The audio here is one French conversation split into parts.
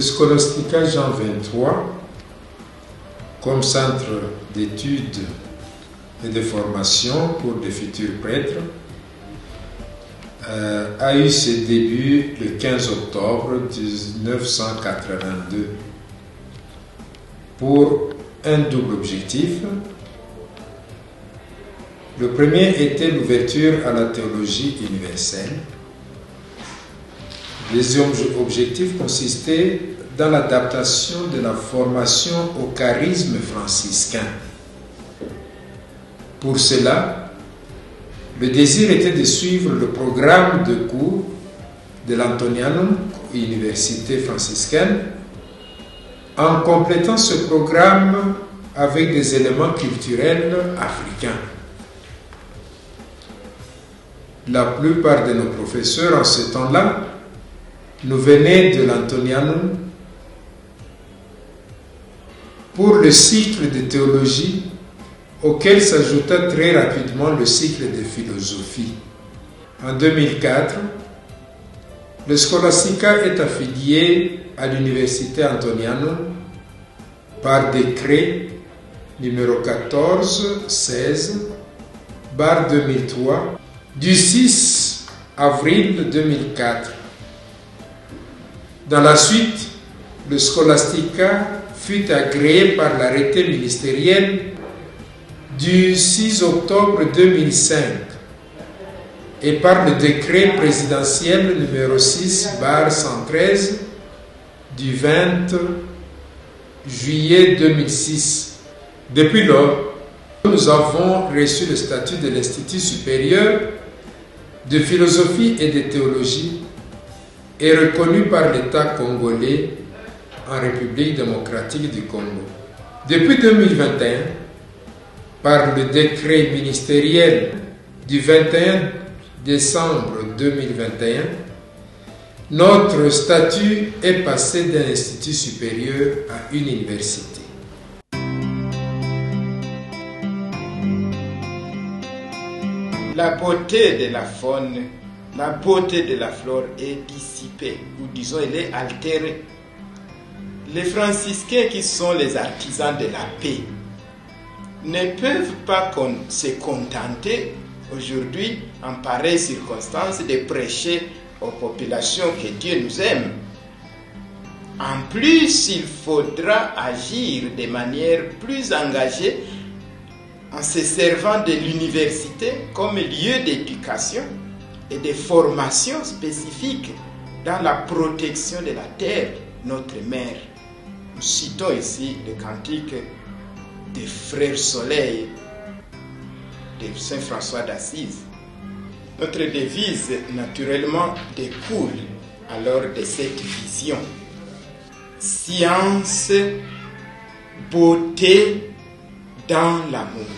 Scholastica Jean 23, comme centre d'études et de formation pour des futurs prêtres, a eu ses débuts le 15 octobre 1982 pour un double objectif. Le premier était l'ouverture à la théologie universelle. Le deuxième objectif consistait dans l'adaptation de la formation au charisme franciscain. Pour cela, le désir était de suivre le programme de cours de l'Antonianum, Université franciscaine, en complétant ce programme avec des éléments culturels africains. La plupart de nos professeurs en ce temps-là nous venaient de l'Antonianum pour le cycle de théologie auquel s'ajouta très rapidement le cycle de philosophie. En 2004, le Scholastica est affilié à l'Université Antonianum par décret numéro 1416/2003 du 6 avril 2004. Dans la suite, le Scholastica fut agréé par l'arrêté ministériel du 6 octobre 2005 et par le décret présidentiel numéro 6/113 du 20 juillet 2006. Depuis lors, nous avons reçu le statut de l'Institut supérieur de philosophie et de théologie et reconnu par l'État congolais en République démocratique du Congo. Depuis 2021, par le décret ministériel du 21 décembre 2021, notre statut est passé d'un institut supérieur à une université. La beauté de la faune, la beauté de la flore est dissipée, ou disons elle est altérée. Les franciscains qui sont les artisans de la paix ne peuvent pas se contenter aujourd'hui, en pareille circonstance, de prêcher aux populations que Dieu nous aime. En plus, il faudra agir de manière plus engagée en se servant de l'université comme lieu d'éducation et de formation spécifique dans la protection de la terre, notre mère. Nous citons ici le cantique des Frères Soleil de Saint François d'Assise. Notre devise, naturellement, découle alors de cette vision. Science, beauté dans l'amour.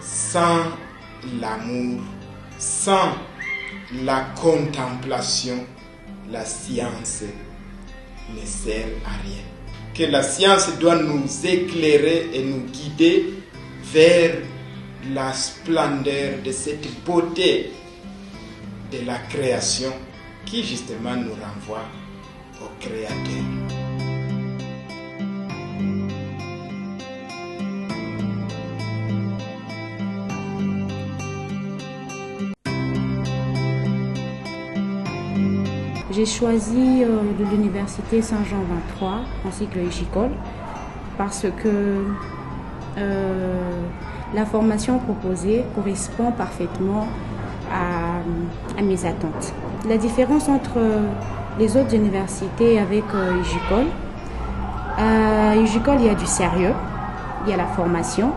Sans l'amour, sans la contemplation, la science ne sert à rien. Que la science doit nous éclairer et nous guider vers la splendeur de cette beauté de la création qui justement nous renvoie au Créateur. J'ai choisi l'université Saint-Jean 23 en cycle Ujicol parce que la formation proposée correspond parfaitement à mes attentes. La différence entre les autres universités avec Ujicol, à Ujicol il y a du sérieux, il y a la formation.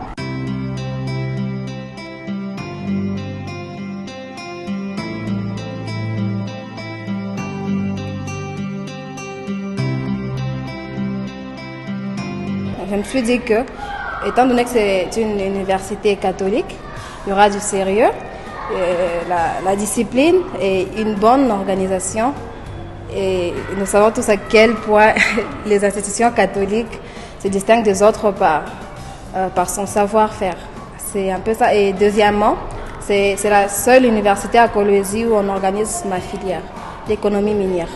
Je me suis dit que, étant donné que c'est une université catholique, il y aura du sérieux, la discipline et une bonne organisation. Et nous savons tous à quel point les institutions catholiques se distinguent des autres par son savoir-faire. C'est un peu ça. Et deuxièmement, c'est la seule université à Kolwezi où on organise ma filière d'économie minière.